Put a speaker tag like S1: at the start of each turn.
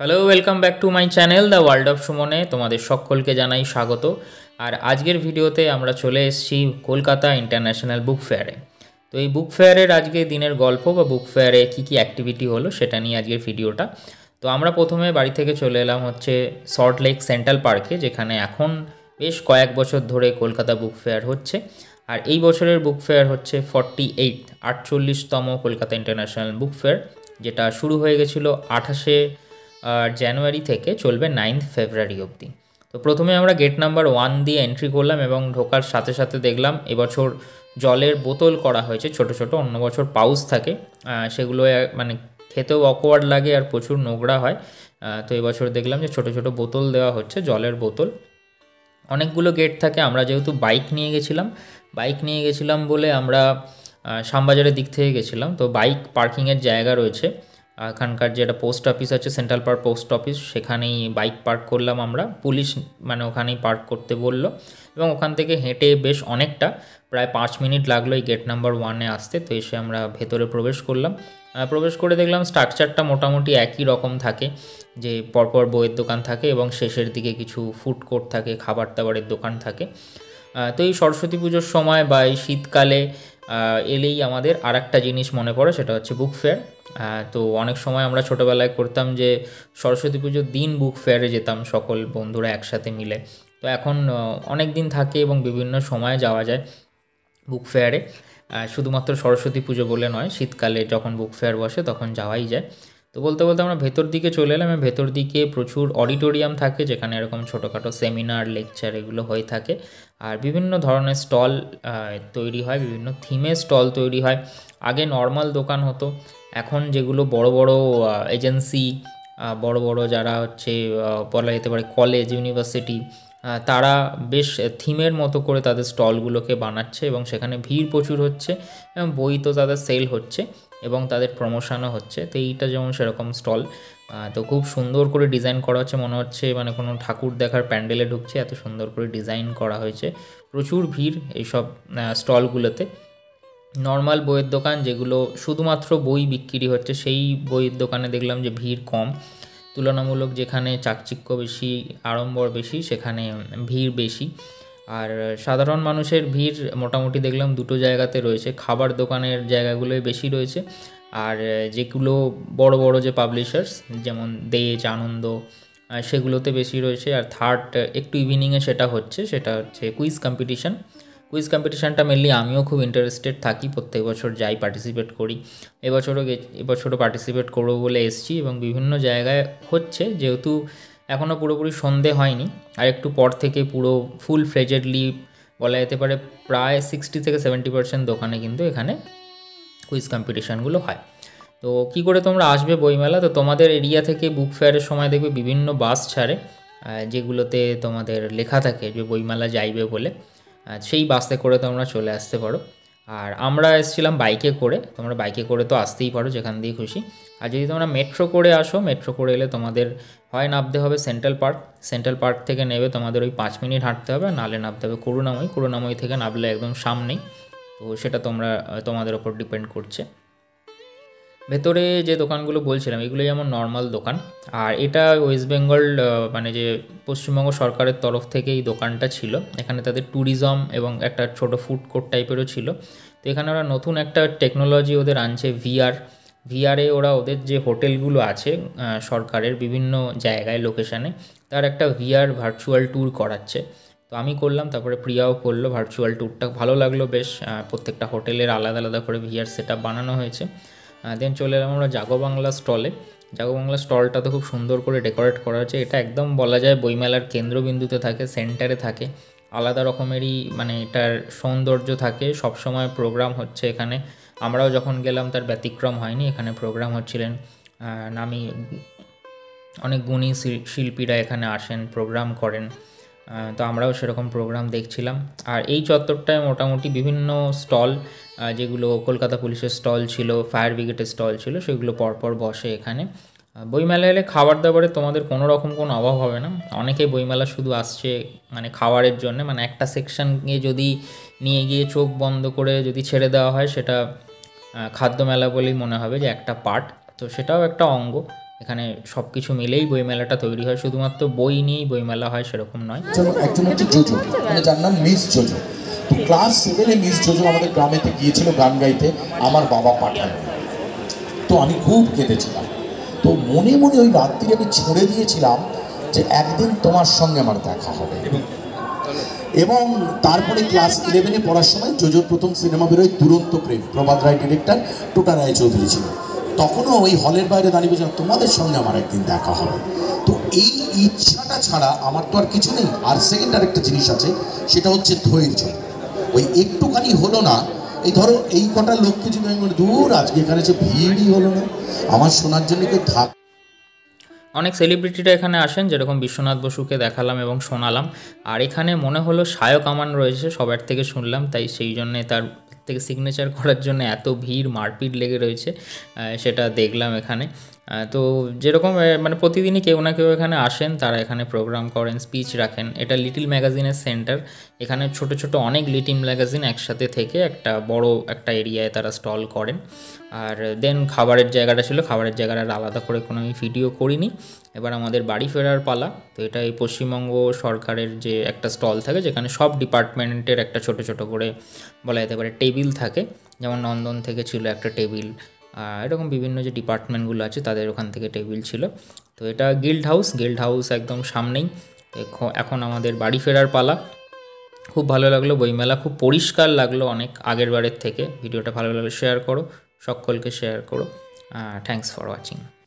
S1: Hello, welcome back to my channel the world of সুমনে। তোমাদের সকলকে জানাই স্বাগত। আর আজকের ভিডিওতে আমরা চলে এসেছি কলকাতা ইন্টারন্যাশনাল বুক ফেয়ারে। তো এই বুক ফেয়ারের আজকে দিনের গল্প বা বুক ফেয়ারে কী কী অ্যাক্টিভিটি হলো সেটা নিয়ে আজকের ভিডিওটা। তো আমরা প্রথমে বাড়ি থেকে চলে এলাম হচ্ছে সল্ট লেক সেন্ট্রাল পার্কে, যেখানে এখন বেশ কয়েক বছর ধরে কলকাতা বুক ফেয়ার হচ্ছে। আর এই বছরের বুক ফেয়ার হচ্ছে 48তম কলকাতা ইন্টারন্যাশনাল বুক ফেয়ার, যেটা শুরু হয়ে গেছিলো 28 জানুয়ারি থেকে, চলবে 9 ফেব্রুয়ারি অবধি। তো প্রথমে আমরা গেট নাম্বার 1 দিয়ে এন্ট্রি করলাম এবং ঢোকার সাথে সাথে দেখলাম এবছর জলের বোতল করা হয়েছে ছোট ছোট। অন্য বছর পাউচ থাকে, সেগুলো মানে খেতেও অকওয়ার্ড লাগে আর প্রচুর নোংরা হয়। তো এবছর দেখলাম যে ছোট ছোট বোতল দেওয়া হচ্ছে, জলের বোতল। অনেকগুলো গেট থাকে। আমরা যেহেতু বাইক নিয়ে গেছিলাম বলে আমরা শ্যামবাজারের দিক থেকে গেছিলাম। তো বাইক পার্কিংয়ের জায়গা রয়েছে এখানকার, যেটা পোস্ট অফিস আছে সেন্ট্রাল পার্ক পোস্ট অফিস, সেখানেই বাইক পার্ক করলাম আমরা। পুলিশ মানে ওখানেই পার্ক করতে বললো এবং ওখান থেকে হেঁটে বেশ অনেকটা, প্রায় 5 মিনিট লাগলো এই গেট নাম্বার 1-এ আসতে। তো এসে আমরা ভেতরে প্রবেশ করলাম। প্রবেশ করে দেখলাম স্ট্রাকচারটা মোটামুটি একই রকম থাকে, যে পরপর বইয়ের দোকান থাকে এবং শেষের দিকে কিছু ফুড কোর্ট থাকে, খাবার দাবারের দোকান থাকে। তো এই সরস্বতী পুজোর সময় বা এই শীতকালে এলেই আমাদের আর একটা জিনিস মনে পড়ে, সেটা হচ্ছে বুক ফেয়ার। তো অনেক সময় আমরা ছোটোবেলায় করতাম যে সরস্বতী পুজোর দিন বুক ফেয়ারে যেতাম সকল বন্ধুরা একসাথে মিলে। তো এখন অনেক দিন থাকে এবং বিভিন্ন সময়ে যাওয়া যায় বুক ফেয়ারে। শুধুমাত্র সরস্বতী পুজো বলে নয়, শীতকালে যখন বুক ফেয়ার বসে তখন যাওয়াই যায়। তো বলতে বলতে আমরা ভেতর দিকে চলে এলাম। ভেতর দিকে প্রচুর অডিটোরিয়াম থাকে, যেখানে এরকম ছোটোখাটো সেমিনার, লেকচার এগুলো হয়ে থাকে। আর বিভিন্ন ধরনের স্টল তৈরি হয়, বিভিন্ন থিমের স্টল তৈরি হয়। আগে নর্মাল দোকান হতো, এখন যেগুলো বড় বড় এজেন্সি, বড় বড় যারা হচ্ছে বলা যেতে পারে কলেজ, ইউনিভার্সিটি, তারা বেশ থিমের মতো করে তাদের স্টলগুলোকে বানাচ্ছে এবং সেখানে ভিড় প্রচুর হচ্ছে এবং বই তো তাদের সেল হচ্ছে এবং তাদের প্রমোশনও হচ্ছে। তো এইটা যেমন সেরকম স্টল, তো খুব সুন্দর করে ডিজাইন করা হচ্ছে, মনে হচ্ছে মানে কোনো ঠাকুর দেখার প্যান্ডেলে ঢুকছে, এত সুন্দর করে ডিজাইন করা হয়েছে। প্রচুর ভিড় এইসব স্টলগুলোতে। নর্মাল বইয়ের দোকান যেগুলো শুধুমাত্র বই বিক্রি হচ্ছে, সেই বইয়ের দোকানে দেখলাম যে ভিড় কম। তুলনামূলক যেখানে চাকচিক্য বেশি, আড়ম্বর বেশি, সেখানে ভিড় বেশি। আর সাধারণ মানুষের ভিড় মোটামুটি দেখলাম দুটো জায়গাতে রয়েছে, খাবার দোকানের জায়গাগুলোই বেশি রয়েছে। আর যেগুলো বড় বড় যে পাবলিশার্স, যেমন দেজ, আনন্দ, সেগুলোতে বেশি রয়েছে। আর থার্ড একটু ইভিনিংয়ে সেটা হচ্ছে কুইজ কম্পিটিশানটা মেনলি আমিও খুব ইন্টারেস্টেড থাকি, প্রত্যেক বছর যাই, পার্টিসিপেট করি। এবছরও পার্টিসিপেট করবো বলে এসেছি এবং বিভিন্ন জায়গায় হচ্ছে, যেহেতু এখনও পুরোপুরি সন্ধে হয়নি, আর একটু পর থেকে পুরো ফুল ফ্লেজেডলি বলা যেতে পারে প্রায় 60 থেকে 70% দোকানে কিন্তু এখানে কুইজ কম্পিটিশানগুলো হয়। তো কী করে তোমরা আসবে বইমেলা? তো তোমাদের এরিয়া থেকে বুক ফেয়ারের সময় দেখবে বিভিন্ন বাস ছাড়ে, যেগুলোতে তোমাদের লেখা থাকে যে বইমেলা যাইবে বলে। সেই বাসে করে তোমরা চলে আসতে পারো। আর আমরা এসেছিলাম বাইকে করে, তোমরা বাইকে করে তো আসতেই পারো যেখান দিয়ে খুশি। আর যদি তোমরা মেট্রো করে আসো, মেট্রো করে এলে তোমাদের হয় নামতে হবে সেন্ট্রাল পার্ক থেকে নেবে তোমাদের ওই 5 মিনিট হাঁটতে হবে, নালে নামতে হবে করুণাময়ী থেকে নামলে একদম সামনেই। তো সেটা তোমাদের ওপর ডিপেন্ড করছে। ভেতরে যে দোকানগুলো বলছিলাম এগুলো যেমন নর্মাল দোকান, আর এটা ওয়েস্ট বেঙ্গল মানে যে পশ্চিমবঙ্গ সরকারের তরফ থেকে এই দোকানটা ছিল। এখানে তাদের ট্যুরিজম এবং একটা ছোট ফুড কোর্ট টাইপেরও ছিল। তো এখানে ওরা নতুন একটা টেকনোলজি ওদের আনছে, ভিআরে ওরা ওদের যে হোটেলগুলো আছে সরকারের বিভিন্ন জায়গায়, লোকেশানে, তার একটা ভিআর ভার্চুয়াল ট্যুর করাচ্ছে। তো আমি করলাম, তারপরে প্রিয়াও করলো ভার্চুয়াল ট্যুরটা, ভালো লাগলো বেশ। প্রত্যেকটা হোটেলের আলাদা আলাদা করে ভিআর সেট আপ বানানো হয়েছে। দেন চলে এলাম আমরা জাগো বাংলা স্টলটা তো খুব সুন্দর করে ডেকোরেট করা হয়েছে। এটা একদম বলা যায় বইমেলার কেন্দ্রবিন্দুতে থাকে, সেন্টারে থাকে, আলাদা রকমেরই মানে এটার সৌন্দর্য থাকে। সবসময় প্রোগ্রাম হচ্ছে এখানে, আমরাও যখন গেলাম তার ব্যতিক্রম হয়নি, এখানে প্রোগ্রাম হচ্ছিলেন। নামি অনেক গুণী শিল্পীরা এখানে আসেন, প্রোগ্রাম করেন। তো আমরাও সেরকম প্রোগ্রাম দেখছিলাম। আর এই চত্বরটায় মোটামুটি বিভিন্ন স্টল, যেগুলো কলকাতা পুলিশের স্টল ছিল, ফায়ার ব্রিগেডের স্টল ছিল, সেগুলো পরপর বসে এখানে। বইমেলা এলে খাবার দাবারে তোমাদের কোনো রকম কোনো অভাব হবে না। অনেকেই বইমেলা শুধু আসছে মানে খাবারের জন্য, মানে একটা সেকশানকে যদি নিয়ে গিয়ে চোখ বন্ধ করে যদি ছেড়ে দেওয়া হয়, সেটা খাদ্য মেলা বলেই মনে হবে যে একটা পার্ট। তো সেটাও একটা অঙ্গ। এখানে সব কিছু মিলেই বইমেলাটা তৈরি হয়, শুধুমাত্র বই নিয়েই বইমেলা হয় সেরকম নয়।
S2: একজন হচ্ছে জোজো, মানে যার নাম মিস জোজো। তো ক্লাস 7-এ মিস জোজো আমাদের গ্রামেতে গিয়েছিল গান গাইতে, আমার বাবা পাঠান। তো আমি খুব কেঁদেছিলাম। তো মনে মনে ওই রাত্রি আমি ছুঁড়ে দিয়েছিলাম যে একদিন তোমার সঙ্গে আমার দেখা হবে। এবং তারপরে ক্লাস 11-এ পড়ার সময় জোজোর প্রথম সিনেমা বেরোয় দুরন্ত প্রেম, প্রভাত রায় ডিরেক্টর, টোটা রায় চৌধুরী ছিল। তখনও ওই হলের বাইরে দাঁড়িয়ে বলছিলাম তোমাদের সঙ্গে আমার একদিন দেখা হবে। তো এই ইচ্ছাটা ছাড়া আমার তো আর কিছু নেই। আর সেকেন্ড আরেকটা জিনিস আছে, সেটা হচ্ছে ধৈর্য। ওই একটুখানি হলো না, এই ধরো এই কটা লোককে যদি আমি বলি দূর আজকে এখানে যে ভিড়ই হলো না, আমার শোনার জন্য কেউ থাক।
S1: অনেক সেলিব্রিটিরা এখানে আসেন, যেরকম বিশ্বনাথ বসুকে দেখালাম এবং শোনালাম। আর এখানে মনে হলো সায়ক আমান রয়েছে, সবার থেকে শুনলাম, তাই সেই জন্যে তার থেকে সিগনেচার করার জন্য এত ভিড় মারপিট লেগে রয়েছে, সেটা দেখলাম এখানে। তো যেরকম মানে প্রতিদিনই কেউ না কেউ এখানে আসেন, তারা এখানে প্রোগ্রাম করেন, স্পিচ রাখেন। এটা লিটিল ম্যাগাজিনের সেন্টার, এখানে ছোট ছোট অনেক লিটিল ম্যাগাজিন একসাথে থেকে একটা বড় একটা এরিয়ায় তারা স্টল করেন। আর দেন খাবারের জায়গাটা ছিল, খাবারের জায়গাটা আলাদা করে কোনো আমি ভিডিও করিনি। এবার আমাদের বাড়ি ফেরার পালা। তো এটা এই পশ্চিমবঙ্গ সরকারের যে একটা স্টল থাকে, যেখানে সব ডিপার্টমেন্টের একটা ছোট ছোট করে বলা যেতে পারে টেবিল থাকে, যেমন নন্দন থেকে ছিল একটা টেবিল, এরকম বিভিন্ন যে ডিপার্টমেন্টগুলো আছে তাদের ওখান থেকে টেবিল ছিল। তো এটা গিল্ড হাউস একদম সামনেই। এখন আমাদের বাড়ি ফেরার পালা। খুব ভালো লাগলো বইমেলা, খুব পরিষ্কার লাগলো অনেক আগের বারের থেকে। ভিডিওটা ভালো লাগলে শেয়ার করো, সকলকে শেয়ার করো। Thanks for watching.